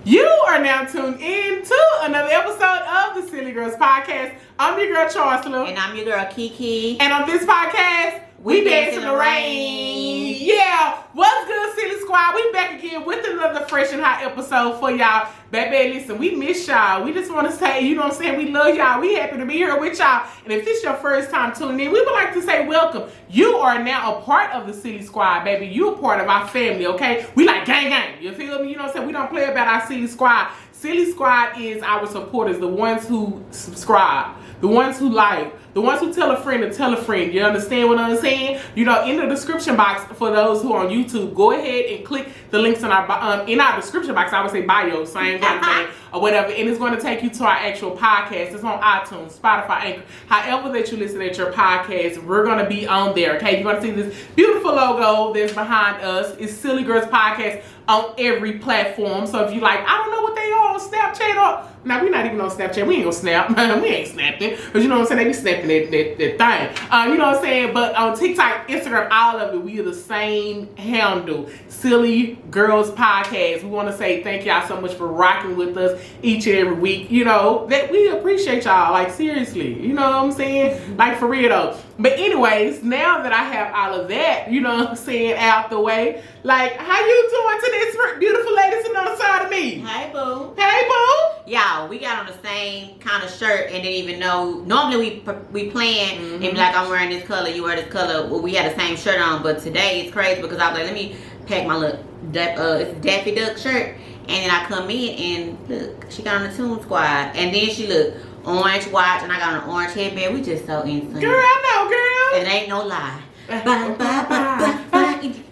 You are now tuned in to another episode of the Silly Girls Podcast. I'm your girl, Chancellor. And I'm your girl, Kiki. And on this podcast, we dance in the rain. Yeah. What's good, Silly Squad? We back again with another fresh and hot episode for y'all. Baby, listen, we miss y'all. We just want to say, you know what I'm saying? We love y'all. We happy to be here with y'all. And if this is your first time tuning in, we would like to say welcome. You are now a part of the Silly Squad, baby. You a part of our family, okay? We like gang gang. You feel me? You know what I'm saying? We don't play about our Silly Squad. Silly Squad is our supporters, the ones who subscribe, the ones who like, the ones who tell a friend to tell a friend. You understand what I'm saying? You know, in the description box for those who are on YouTube, go ahead and click the links in our description box. I would say bio, same kind of thing, or whatever. And it's going to take you to our actual podcast. It's on iTunes, Spotify, Anchor. However that you listen at your podcast, we're going to be on there, okay? You're going to see this beautiful logo that's behind us. It's Silly Girls Podcast on every platform. So if you like, I don't know what they are on Snapchat or... Now, we're not even on Snapchat. We ain't gonna snap. We ain't snapping. But you know what I'm saying? They be snapping that thing. You know what I'm saying? But on TikTok, Instagram, all of it, we are the same handle. Silly Girls Podcast. We want to say thank y'all so much for rocking with us each and every week. You know, that we appreciate y'all. Like, seriously. You know what I'm saying? Like, for real, though. But anyways, now that I have all of that, you know what I'm saying, out the way, like, how you doing to this beautiful lady sitting on the side of me? Hey, boo. Hey, boo. Y'all, we got on the same kind of shirt and didn't even know. Normally we plan and be like, I'm wearing this color, you wear this color. Well, we had the same shirt on, but today it's crazy because I was like, let me pack my little it's Daffy Duck shirt. And then I come in and look, she got on the Toon Squad. And then she looked orange watch and I got on an orange headband. We just so insane. Girl, I know, girl. It ain't no lie. Bye, bye, bye, bye, bye. I just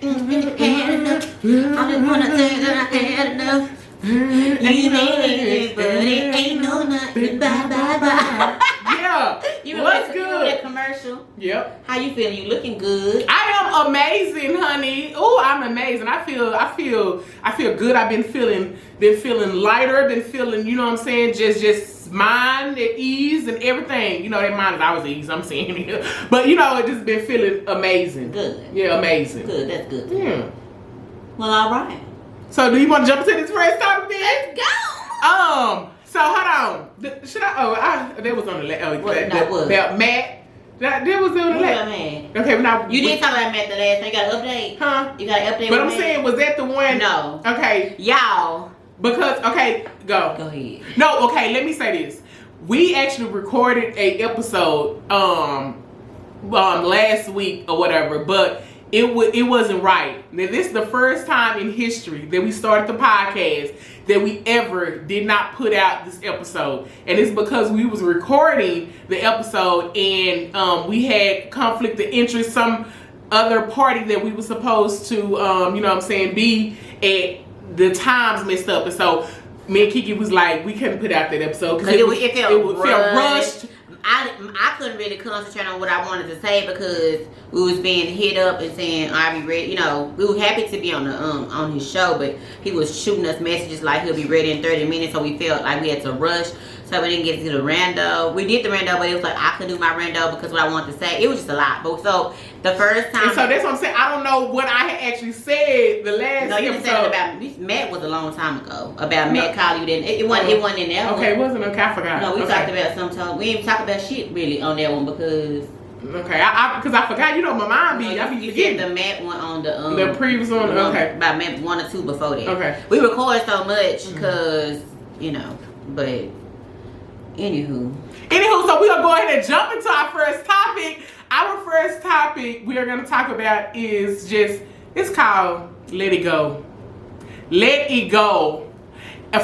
wanna say that I had enough. You know it, but it ain't no nothing. Bye, bye, bye. Yeah. What's good? That commercial. Yep. How you feeling? You looking good? I am amazing, honey. Oh, I'm amazing. I feel good. I've been feeling lighter, been feeling, you know what I'm saying, just mind at ease and everything. You know, that mind is always at ease, I'm saying. But you know, it just been feeling amazing. Good. Yeah, amazing. Good, that's good. Yeah. Well, all right. So do you want to jump into this first topic then? Let's go. So hold on. Should I? That was on the left. About Matt. That was on the left. Okay, now you did talk about Matt the last time. You got an update? Huh? You got an update? But I'm saying, was that the one? No. Okay. Y'all. Because go. Go ahead. No, okay. Let me say this. We actually recorded a episode last week or whatever, but it wasn't right. Now, this is the first time in history that we started the podcast that we ever did not put out this episode. And it's because we was recording the episode and we had conflict of interest, some other party that we were supposed to, you know what I'm saying, be at the times messed up. And so me and Kiki was like, we couldn't put out that episode because it felt rushed. I couldn't really concentrate on what I wanted to say because we was being hit up and saying I'll be ready. You know, we were happy to be on the on his show, but he was shooting us messages like he'll be ready in 30 minutes, so we felt like we had to rush. So we didn't get to the rando. We did the rando, but it was like I couldn't do my rando because what I wanted to say, it was just a lot. But so the first time, and so that's what I'm saying. I don't know what I had actually said the last. No, you said about Matt was a long time ago. About Matt calling you. Then it wasn't in there. Okay, it wasn't okay. I forgot. No, we talked about sometimes. We didn't talk about shit really on that one because. Okay, because I forgot. You know, my mind be. I be forgetting. The Matt one on the previous one. Okay, about Matt 1 or 2 before that. Okay, we record so much because you know, but. Anywho, so we're gonna go ahead and jump into our first topic. Our first topic we are gonna talk about is it's called Let It Go. Let it go.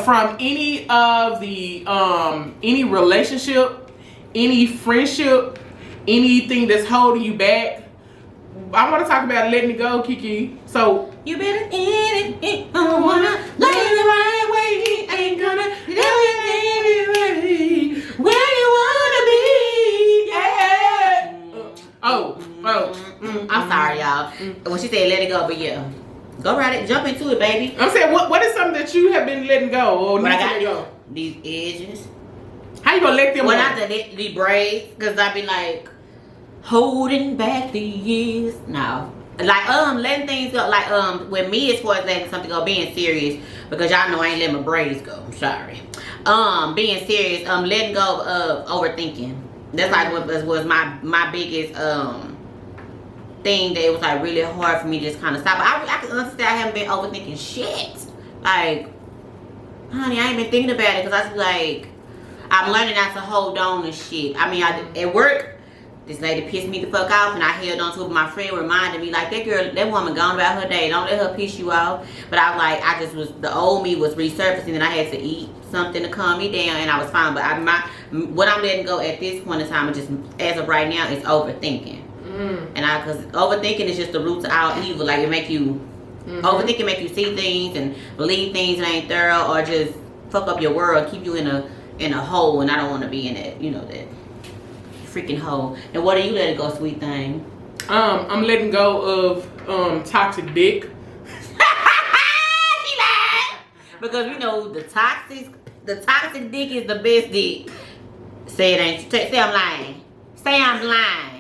From any of the any relationship, any friendship, anything that's holding you back. I want to talk about letting it go, Kiki. So you better in it. I don't wanna lay the right way. Ain't gonna do it anyway. Where you wanna be? Yeah. I'm sorry, y'all. When she said let it go, but yeah, go right it. Jump into it, baby. I'm saying, what is something that you have been letting go or need to let go? These edges. How you gonna let them go? Well, not the braids, because I be like holding back the years. No. Like letting things go, like with me as far as letting something go, being serious, because y'all know I ain't letting my braids go. I'm sorry. Being serious, letting go of overthinking. That's like what was my biggest thing that it was like really hard for me to just kind of stop. I can understand I haven't been overthinking shit. Like, honey, I ain't been thinking about it because I was like, I'm learning not to hold on to shit. I mean, at work, this lady pissed me the fuck off and I held on to it. My friend reminded me, like, that woman gone about her day. Don't let her piss you off. But I was like, the old me was resurfacing and I had to eat something to calm me down and I was fine. But what I'm letting go at this point in time, just as of right now, is overthinking. And because overthinking is just the root to all evil. Like, it make you, overthinking make you see things and believe things that ain't thorough, or just fuck up your world, keep you in a hole, and I don't want to be in that, that freaking hole. And what are you letting go, sweet thing? I'm letting go of toxic dick. She lied. Because we know the toxic dick is the best dick. Say it ain't. Say I'm lying. Say I'm lying.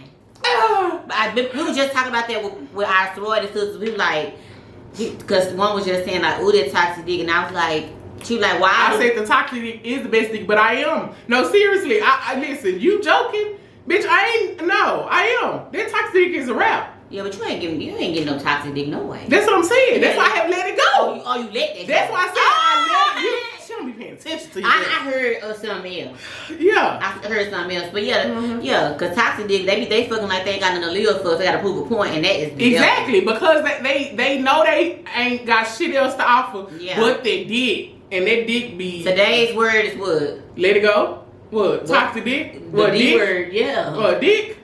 We were just talking about that with our sorority sisters. We were like, because one was just saying like, ooh, that toxic dick, and I was like, she was like, why? I said the toxic dick is the best dick, but I am. No, seriously, I listen, you joking? Bitch, I am. That toxic dick is a wrap. Yeah, but you ain't getting no toxic dick no way. That's what I'm saying. That's why I have let it go. You let that. That's why I said I let it. She don't be paying attention to you. I heard of something else. Yeah. I heard something else. But yeah, because toxic dick, they fucking like they ain't got nothing to live for, so they gotta prove a point, and that is exactly because they know they ain't got shit else to offer, but they dick, and that dick be. Today's word is what? Let it go. What? Toxic dick? What D dick? Word, yeah. What dick?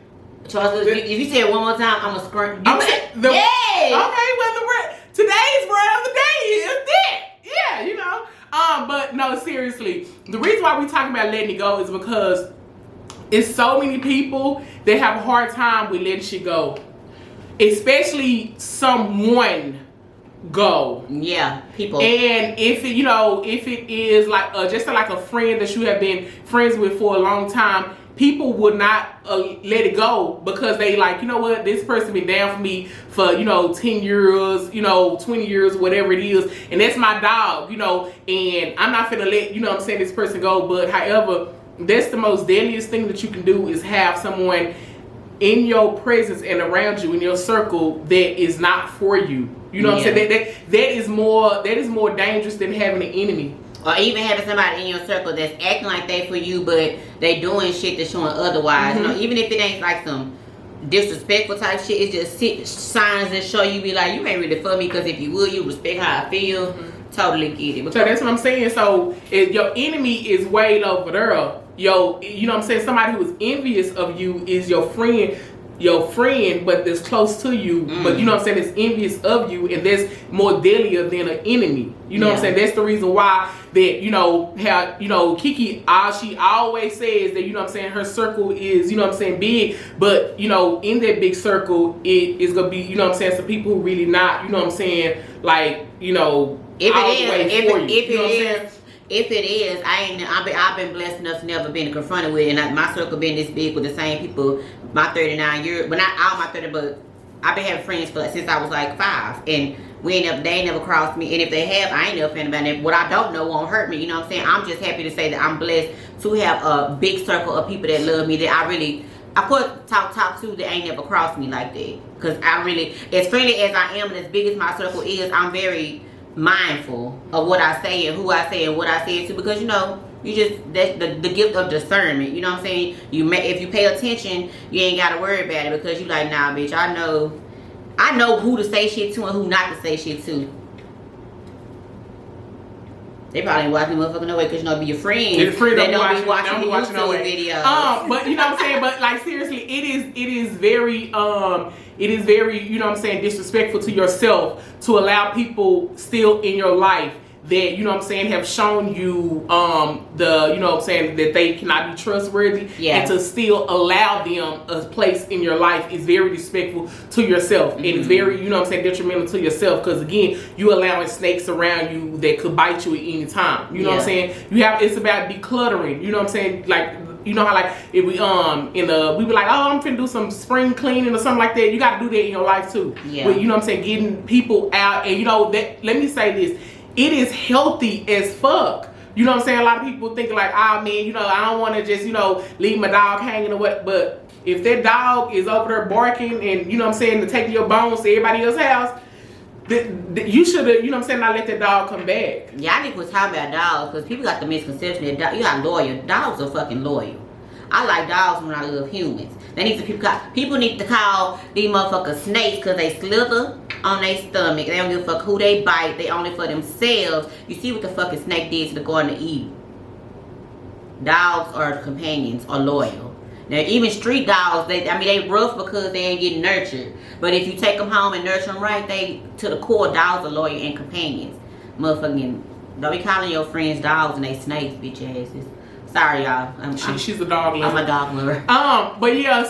Charles, if you say it one more time, I'm gonna scream. Okay, well, today's word of the day is dick. Yeah, but no, seriously, the reason why we talking about letting it go is because it's so many people that have a hard time with letting shit go, especially someone go. Yeah, people. And if it is like just like a friend that you have been friends with for a long time, people would not let it go because they like, you know what, this person been down for me for 10 years, 20 years, whatever it is, and that's my dog, and I'm not finna let this person go. But however, that's the most deadliest thing that you can do, is have someone in your presence and around you in your circle that is not for you. You know what I'm saying? That is more dangerous than having an enemy. Or even having somebody in your circle that's acting like they for you, but they doing shit that's showing otherwise. Even if it ain't like some disrespectful type shit, it's just signs that show you be like, you ain't really for me, because if you would, you respect how I feel. Totally get it. So that's what I'm saying. So if your enemy is way over there, somebody who is envious of you is your friend, but that's close to you, but is envious of you, and that's more deadlier than an enemy. What I'm saying? That's the reason why that how Kiki, she always says that her circle is big, but in that big circle it is gonna be some people who really not like if it is, I've been blessed enough to never been confronted with, and my circle been this big with the same people. My 39 years, but not all my 30, but I've been having friends since I was like 5, and they ain't never crossed me. And if they have, I ain't never fan about it. What I don't know won't hurt me. You know what I'm saying? I'm just happy to say that I'm blessed to have a big circle of people that love me, that I really, of course, talk to, that ain't never crossed me like that. Because I really, as friendly as I am and as big as my circle is, I'm very mindful of what I say and who I say and what I say it to, because that's the gift of discernment. You know what I'm saying? If you pay attention, you ain't gotta worry about it, because you like, nah, bitch, I know who to say shit to and who not to say shit to. They probably ain't watching motherfucking no way, because be your friends. Your friend they don't be watching no YouTube way. videos. But you know what I'm saying? But like seriously, it is very disrespectful to yourself to allow people still in your life that have shown you that they cannot be trustworthy, and to still allow them a place in your life is very disrespectful to yourself. It is very detrimental to yourself, because again, you allowing snakes around you that could bite you at any time. You know what I'm saying? It's about decluttering. You know what I'm saying? Like you know how like if we we be like, oh, I'm finna do some spring cleaning or something like that. You got to do that in your life too. Yeah. With, you know what I'm saying, getting people out, and you know that. Let me say this: it is healthy as fuck. You know what I'm saying? A lot of people think like, ah, man, you know, I don't want to just, you know, leave my dog hanging or what. But if that dog is over there barking and, you know what I'm saying, to take your bones to everybody else's house, you should have, you know what I'm saying, not let that dog come back. Yeah, I think we're talking about dogs because people got the misconception that you got loyal. Dogs are fucking loyal. I like dogs when I love humans. People need to call these motherfuckers snakes because they slither on their stomach. They don't give a fuck who they bite. They only for themselves. You see what the fucking snake did to the Garden of Eden. Dogs are companions, are loyal. Now, even street dogs, they rough because they ain't getting nurtured. But if you take them home and nurture them right, they, to the core, dogs are loyal and companions. Motherfucking, don't be calling your friends dogs and they snakes, bitch asses. Sorry, y'all. She's a dog lover. I'm a dog lover. But yeah,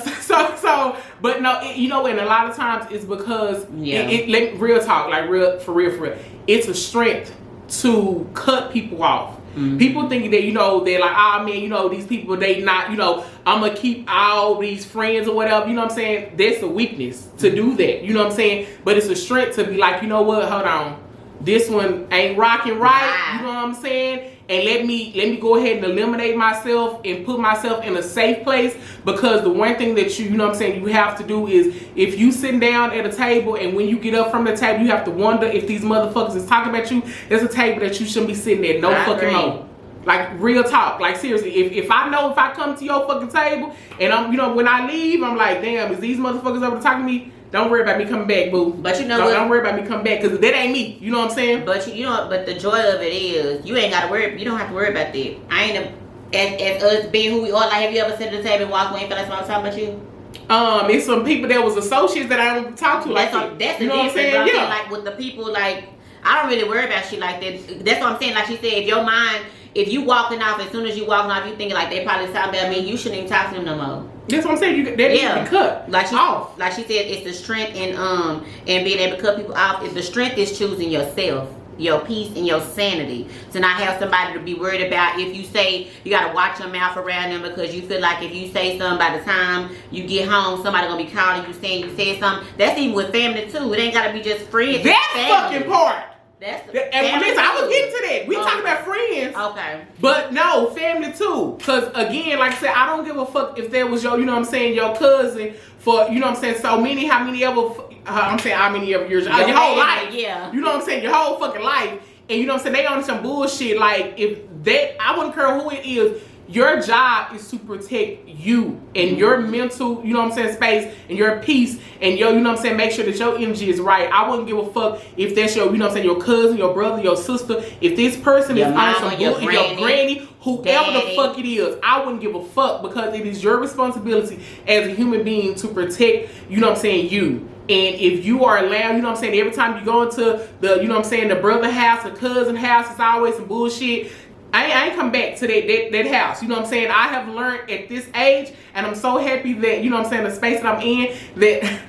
but no, you know, and a lot of times it's because real talk, like for real. It's a strength to cut people off. Mm-hmm. People think that, you know, they're like, ah, man, you know, these people, they not, you know, I'm gonna keep all these friends or whatever. You know what I'm saying? That's a weakness to do that. You know what I'm saying? But it's a strength to be like, you know what? Hold on, this one ain't rocking right. You know what I'm saying? And let me go ahead and eliminate myself and put myself in a safe place, because the one thing that you know what I'm saying, you have to do is, if you sitting down at a table and when you get up from the table, you have to wonder if these motherfuckers is talking about you. There's a table that you shouldn't be sitting at. No fucking more. Like, real talk. Like, seriously, if I know if I come to your fucking table and I'm, you know, when I leave, I'm like, damn, is these motherfuckers over to talking to me? Don't worry about me coming back, boo. But you know what? Don't worry about me coming back, because that ain't me. You know what I'm saying? But you know, but the joy of it is, you ain't got to worry. You don't have to worry about that. I ain't as us being who we are. Like, have you ever sat at the table and walked away and feel like someone talking about you? It's some people that was associates that I don't talk to. Like that's the you know difference. What I'm saying? Like with the people, like I don't really worry about shit like that. That's what I'm saying. Like she said, if your mind, if you walking off, as soon as you walking off, you thinking like they probably talking about me, you shouldn't even talk to them no more. That's what I'm saying. That needs to be cut off. Like she said, it's the strength in and being able to cut people off. The strength is choosing yourself, your peace and your sanity. To not have somebody to be worried about if you say you gotta watch your mouth around them, because you feel like if you say something by the time you get home, somebody gonna be calling you saying you said something. That's even with family too. It ain't gotta be just friends. That fucking part. That's and listen, I was getting to that. We talking about friends. Okay. But no, family too. Because again, like I said, I don't give a fuck if there was your, you know what I'm saying, your cousin for, you know what I'm saying, how many ever, I'm saying how many of yours, your whole life. Yeah. You know what I'm saying, your whole fucking life. And you know what I'm saying, they on some bullshit. Like, if that, I wouldn't care who it is. Your job is to protect you and your mental, you know what I'm saying, space and your peace and your, you know what I'm saying, make sure that your energy is right. I wouldn't give a fuck if that's your, you know what I'm saying, your cousin, your brother, your sister. If this person is on some bull, your granny, whoever the fuck it is, I wouldn't give a fuck, because it is your responsibility as a human being to protect, you know what I'm saying, you. And if you are allowed, you know what I'm saying, every time you go into the, you know what I'm saying, the brother house, the cousin house, it's always some bullshit. I ain't come back to that house. You know what I'm saying? I have learned at this age, and I'm so happy that, you know what I'm saying, the space that I'm in, that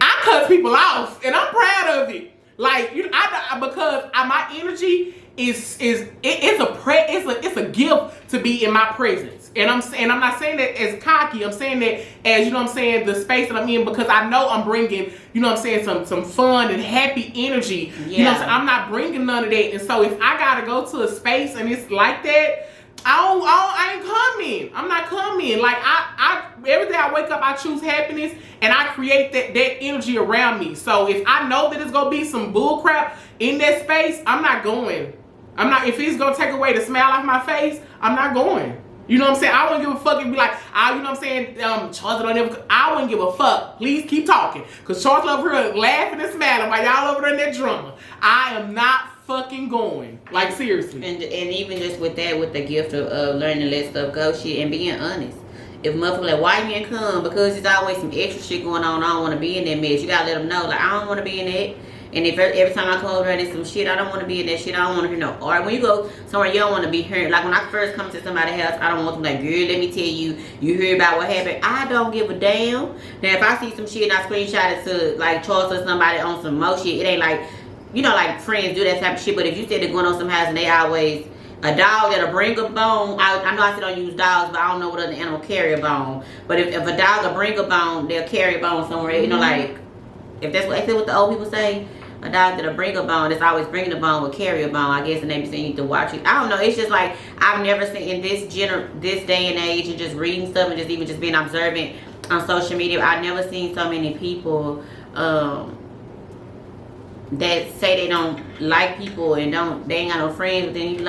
I cut people off, and I'm proud of it. Like, you know, because my energy it's a gift to be in my presence. And I'm not saying that as cocky. I'm saying that as, you know what I'm saying, the space that I'm in, because I know I'm bringing, you know what I'm saying, some fun and happy energy. Yeah. You know what I'm saying? I'm not bringing none of that. And so if I gotta go to a space and it's like that, I ain't coming. I'm not coming. Like, I every day I wake up, I choose happiness, and I create that energy around me. So if I know that it's gonna be some bull crap in that space, I'm not going. I'm not. If it's gonna take away the smile off my face, I'm not going. You know what I'm saying? I wouldn't give a fuck and be like, you know what I'm saying, Charles don't ever, I wouldn't give a fuck. Please keep talking. Because Charles over here laughing and smiling while y'all over there in that drama. I am not fucking going. Like, seriously. And even just with that, with the gift of learning to let stuff go, shit, and being honest. If motherfucker like, why you ain't come? Because there's always some extra shit going on. I don't want to be in that mess. You got to let them know, like, I don't want to be in that. And if every time I come over and there's some shit, I don't want to be in that shit. I don't want to hear no. Or when you go somewhere, you don't want to be heard. Like when I first come to somebody's house, I don't want them like, girl, let me tell you, you hear about what happened. I don't give a damn. Now if I see some shit and I screenshot it to like Charles or somebody on some more shit, it ain't like, you know, like friends do that type of shit. But if you said they're going on some house and they always A dog that'll bring a bone. I know I said don't use dogs, but I don't know what other animal carry a bone. But if a dog will bring a bone, they'll carry a bone somewhere. You know, like if that's what the old people say. A dog that'll bring a bone, that's always bringing a bone, will carry a bone. I guess, and they be saying you need to watch it. I don't know. It's just like I've never seen in this day and age, and just reading stuff and just even just being observant on social media. I've never seen so many people that say they don't like people and they ain't got no friends. But then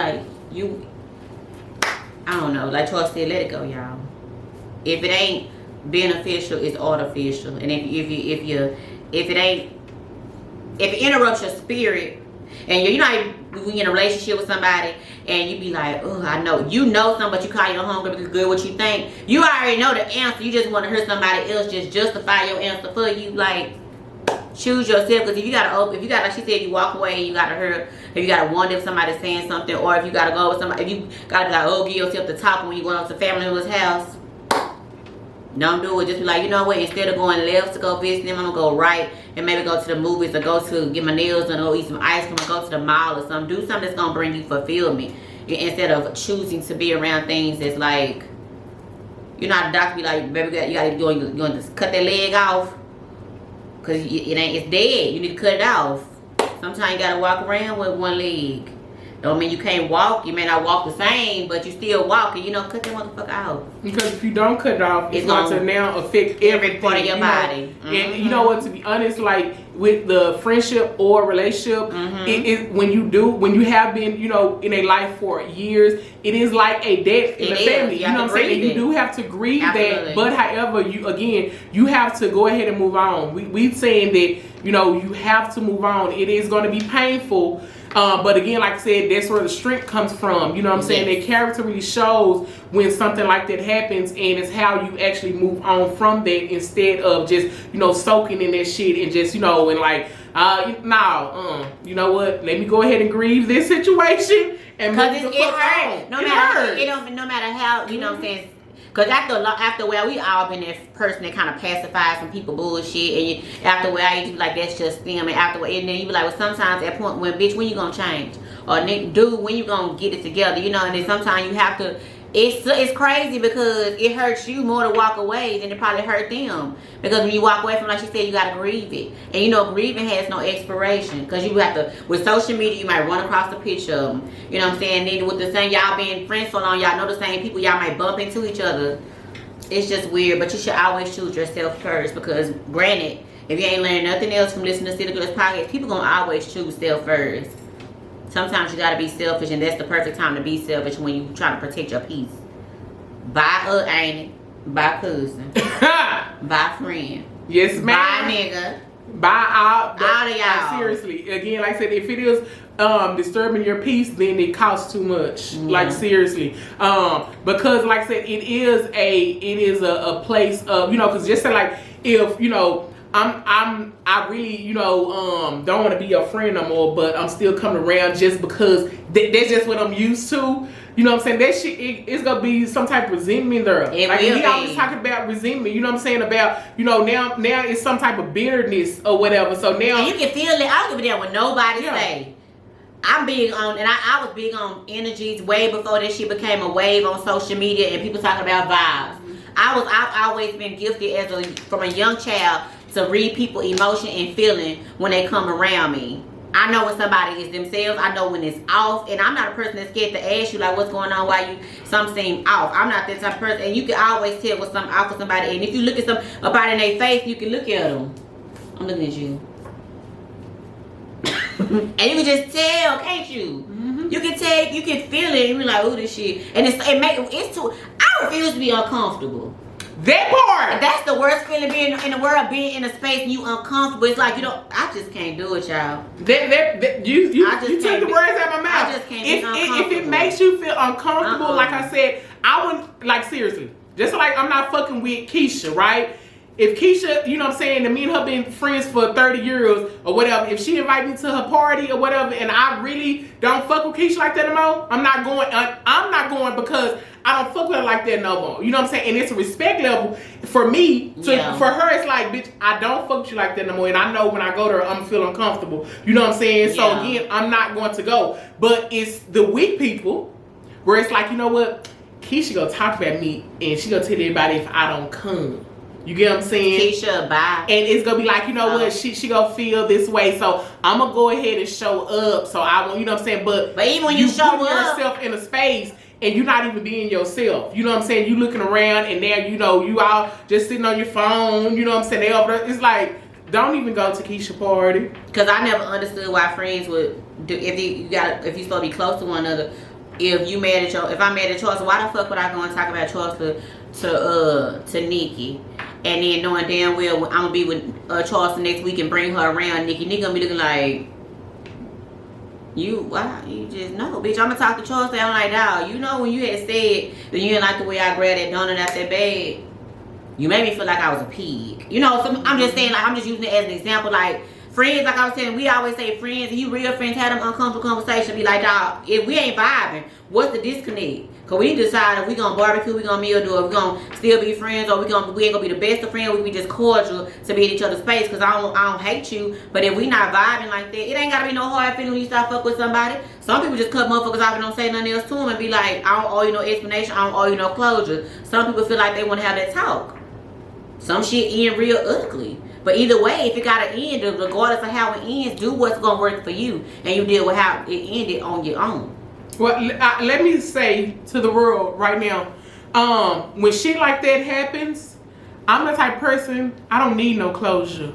I don't know. Like Troy said, let it go, y'all. If it ain't beneficial, it's artificial. And if it interrupts your spirit, and you know when you're in a relationship with somebody and you be like, oh, I know you know something, but you call your homegirl because good what you think. You already know the answer. You just want to hear somebody else just justify your answer for you. Like, choose yourself, because if you got like she said, you walk away, you gotta hear, if you gotta wonder if somebody's saying something, or if you gotta go with somebody, if you gotta be like, oh, give yourself the top when you going up to family member's house. Don't do it. Just be like, you know what, instead of going left to go visit them, I'm gonna go right and maybe go to the movies, or go to get my nails done, or eat some ice cream, or go to the mall or something. Do something that's gonna bring you fulfillment, instead of choosing to be around things that's like, you know how the doctor be like, baby, you gotta cut that leg off because it's dead. You need to cut it off. Sometimes you gotta walk around with one leg. Don't mean you can't walk. You may not walk the same, but you still walking. You know, cut that motherfucker out. Because if you don't cut it off, it's going to now affect every part of your body. And you know what? To be honest, like with the friendship or relationship, when you have been, you know, in a life for years, it is like a death in the family. You know what I'm saying? And you do have to grieve that. But however, you have to go ahead and move on. We saying that, you know, you have to move on. It is going to be painful. But again, like I said, that's where the strength comes from. You know what I'm saying? Their character really shows when something like that happens, and it's how you actually move on from that, instead of just, you know, soaking in that shit and just, you know, and like, you know what? Let me go ahead and grieve this situation and move the fuck on. No matter how, you know what I'm saying? Because after a while, we all been that person that kind of pacifies some people bullshit. And after a while, you be like, that's just them. And after a while, and then you be like, well, sometimes at point when, bitch, when you gonna change? Or dude, when you gonna get it together? You know, and then sometimes you have to, it's crazy because it hurts you more to walk away than it probably hurt them. Because when you walk away from, like she said, you gotta grieve it. And you know, grieving has no expiration. Because you have to, with social media, you might run across the picture of them. You know what I'm saying? Then with the same, y'all being friends so long, y'all know the same people, y'all might bump into each other. It's just weird, but you should always choose yourself first. Because granted, if you ain't learned nothing else from listening to City Girls podcast, people gonna always choose self first. Sometimes you gotta be selfish, and that's the perfect time to be selfish, when you trying to protect your peace. Bye, ain't it? Bye, cousin. Bye, friend. Yes, ma'am. Bye, nigga. Bye, all of y'all. Like, seriously, again, like I said, if it is disturbing your peace, then it costs too much. Like, seriously, because like I said, it is a place of, you know, because just say like, if, you know, I really, you know, don't want to be your friend no more, but I'm still coming around just because that's just what I'm used to. You know what I'm saying? That shit, it's gonna be some type of resentment there. Like, we always talking about resentment. You know what I'm saying? About, you know, now it's some type of bitterness or whatever. So now, and you can feel it. I don't give a damn what nobody say. I'm big on, and I was big on energies way before this shit became a wave on social media and people talking about vibes. I've always been gifted from a young child to read people emotion and feeling when they come around me. I know when somebody is themselves. I know when it's off. And I'm not a person that's scared to ask you, like, what's going on, why some seem off. I'm not that type of person. And you can always tell what's something off with somebody. And if you look at somebody in their face, you can look at them. I'm looking at you. And you can just tell, can't you? You can tell, you can feel it. And you're like, ooh, this shit. And it's too, I refuse to be uncomfortable. That part! That's the worst feeling, being in the world, being in a space and you uncomfortable. It's like, you know, I just can't do it, y'all. You took the words out of my mouth. I just can't be uncomfortable. If it makes you feel uncomfortable, like I said, I wouldn't, like, seriously. Just like I'm not fucking with Keisha, right? If Keisha, you know what I'm saying, and me and her been friends for 30 years or whatever, if she invite me to her party or whatever, and I really don't fuck with Keisha like that no more, I'm not going because I don't fuck with her like that no more. You know what I'm saying? And it's a respect level for me. For her, it's like, bitch, I don't fuck with you like that no more. And I know when I go to her, I'm feel uncomfortable. You know what I'm saying? So again, I'm not going to go. But it's the weak people where it's like, you know what, Keisha gonna talk about me and she gonna tell everybody if I don't come. You get what I'm saying? Keisha, bye. And it's gonna be like, you know what, she gonna feel this way, so I'm gonna go ahead and show up. So I want, you know what I'm saying? But even when you show put up, yourself in a space and you're not even being yourself. You know what I'm saying? You looking around and now, you know, you all just sitting on your phone. You know what I'm saying? They over there. It's like, don't even go to Keisha party. Cause I never understood why friends would do if you supposed to be close to one another. If I'm mad at Charles, why the fuck would I go and talk about Charles to Nikki? And then knowing damn well I'm gonna be with Charleston next week and bring her around Nikki. Nikki gonna be looking like, you just know, bitch. I'm gonna talk to Charleston. I'm like, dawg, you know when you had said that you didn't like the way I grabbed that donut out that bag, you made me feel like I was a pig. You know, so I'm just saying, like, I'm just using it as an example, like, friends, like I was saying, we always say friends, and you real friends have them uncomfortable conversations, be like, dawg, if we ain't vibing, what's the disconnect? Cause we decide if we gonna barbecue, we gonna meal do, if we gonna still be friends, or we ain't gonna be the best of friends, we be just cordial to be in each other's space. Cause I don't hate you, but if we not vibing like that, it ain't gotta be no hard feeling when you start fuck with somebody. Some people just cut motherfuckers off and don't say nothing else to them and be like, I don't owe you no explanation, I don't owe you no closure. Some people feel like they wanna have that talk. Some shit end real ugly. But either way, if it gotta end, regardless of how it ends, do what's gonna work for you, and you deal with how it ended on your own. Well, let me say to the world right now, when shit like that happens, I'm the type of person, I don't need no closure.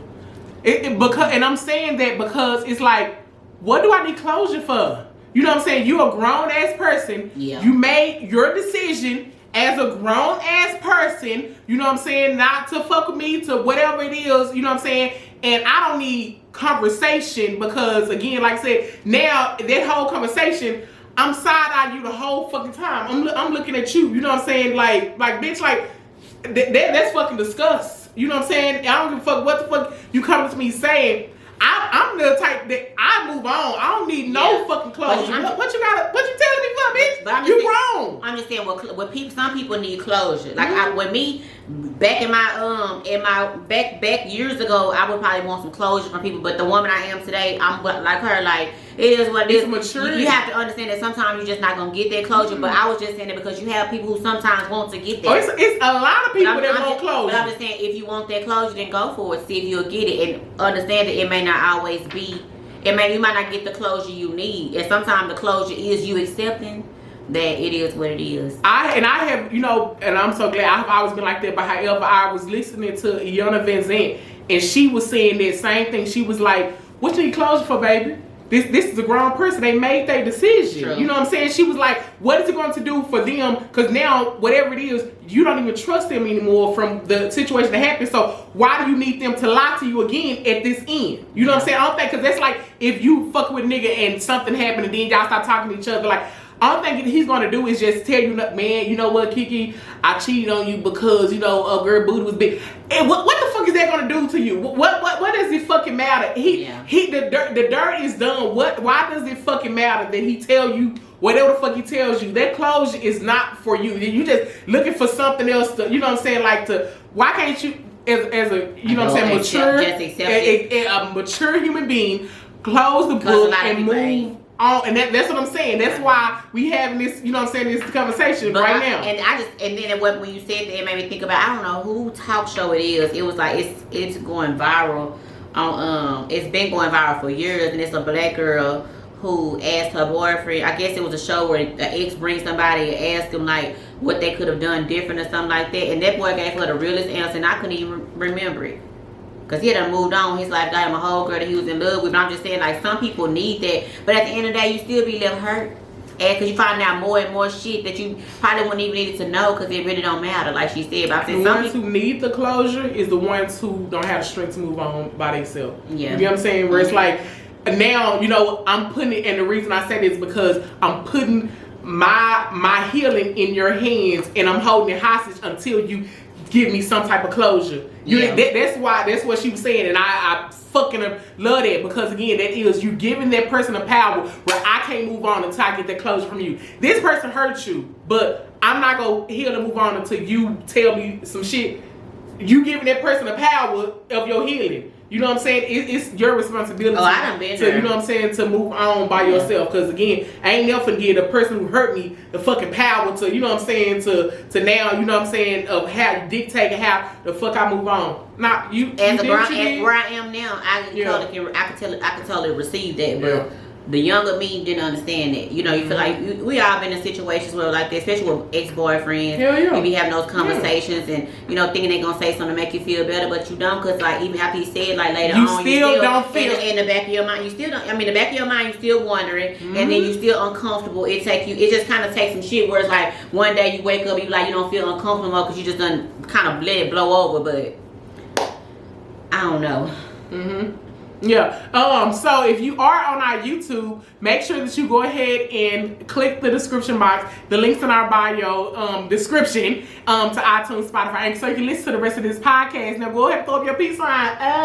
And I'm saying that because it's like, what do I need closure for? You know what I'm saying? You a grown ass person. Yeah. You made your decision as a grown ass person, you know what I'm saying, not to fuck with me, to whatever it is, you know what I'm saying? And I don't need conversation because, again, like I said, now that whole conversation, I'm side-eyeing you the whole fucking time. I'm looking at you, you know what I'm saying? Like bitch, like, that's fucking disgust. You know what I'm saying? I don't give a fuck what the fuck you coming to me saying. I'm the type that I move on. I don't need no fucking closure. What you telling me for, bitch? But you wrong. I'm just saying, what people, some people need closure. Like with me, back in my back years ago, I would probably want some closure from people. But the woman I am today, I'm like her. Like, it is what it is. Maturity. You have to understand that sometimes you're just not gonna get that closure. But I was just saying it because you have people who sometimes want to get that. Oh, it's a lot of people that want closure. But I'm just saying, if you want that closure, then go for it. See if you'll get it, and understand that it may not always be. You might not get the closure you need, and sometimes the closure is you accepting that it is what it is. I have, you know, and I'm so glad I've always been like that. But however, I was listening to Iona Van Zandt, and she was saying that same thing. She was like, "What you need closure for, baby? This is a grown person. They made their decision." True. You know what I'm saying? She was like, "What is it going to do for them? Because now, whatever it is, you don't even trust them anymore from the situation that happened. So why do you need them to lie to you again at this end?" You know what I'm saying? I don't think, because that's like if you fuck with a nigga and something happened and then y'all start talking to each other, like, all I'm thinking he's gonna do is just tell you, man, you know what, Kiki, I cheated on you because, you know, a girl booty was big. And what the fuck is that gonna do to you? What does it fucking matter? The dirt is done. Why does it fucking matter that he tell you whatever the fuck he tells you? That closure is not for you. You just looking for something else to, you know what I'm saying, like, to, why can't you as a, you know what I'm saying, a mature human being, close the book and move. Oh, and that's what I'm saying. That's why we having this, you know what I'm saying, this conversation right now. And then when you said that, it made me think about, I don't know who talk show it is. It was like it's going viral on it's been going viral for years, and it's a black girl who asked her boyfriend, I guess it was a show where the ex brings somebody and asked him like what they could have done different or something like that, and that boy gave her the realest answer, and I couldn't even remember it. Because he had done moved on. His life got him a whole girl that he was in love with. But I'm just saying, like, some people need that. But at the end of the day, you still be left hurt. And because you find out more and more shit that you probably wouldn't even need to know because it really don't matter, like she said. But I'm saying, the ones who need the closure is the ones who don't have the strength to move on by themselves. Yeah. You know what I'm saying? Where it's like, now, you know, I'm putting it, and the reason I say this is because I'm putting my healing in your hands, and I'm holding it hostage until you give me some type of closure. That's what she was saying, and I fucking love that, because again, that is you giving that person a power where I can't move on until I get that closure from you. This person hurt you, but I'm not gonna heal and move on until you tell me some shit. You giving that person a power of your healing. You know what I'm saying? It's your responsibility. Oh, I done been to, there. you know what I'm saying, to move on by yourself. Because again, I ain't never forget the person who hurt me the fucking power to, you know what I'm saying, to now, you know what I'm saying, of how you dictate how the fuck I move on. Not you. As you where did. I am now, I can totally receive that, but. Yeah. The younger me didn't understand that. You know, you feel like we all been in situations where like that, especially with ex-boyfriends. Hell yeah. You be having those conversations and, you know, thinking they gonna say something to make you feel better, but you don't, because like even after he said, like later You on, still don't feel in the back of your mind, you still don't, I mean, the back of your mind, you still wondering, and then you still uncomfortable. It just kind of takes some shit where it's like one day you wake up, you like, you don't feel uncomfortable because you just done kind of let it blow over, but I don't know. Yeah. So if you are on our YouTube, make sure that you go ahead and click the description box, the links in our bio description to iTunes, Spotify, and so you can listen to the rest of this podcast. Now go ahead and throw up your peace sign.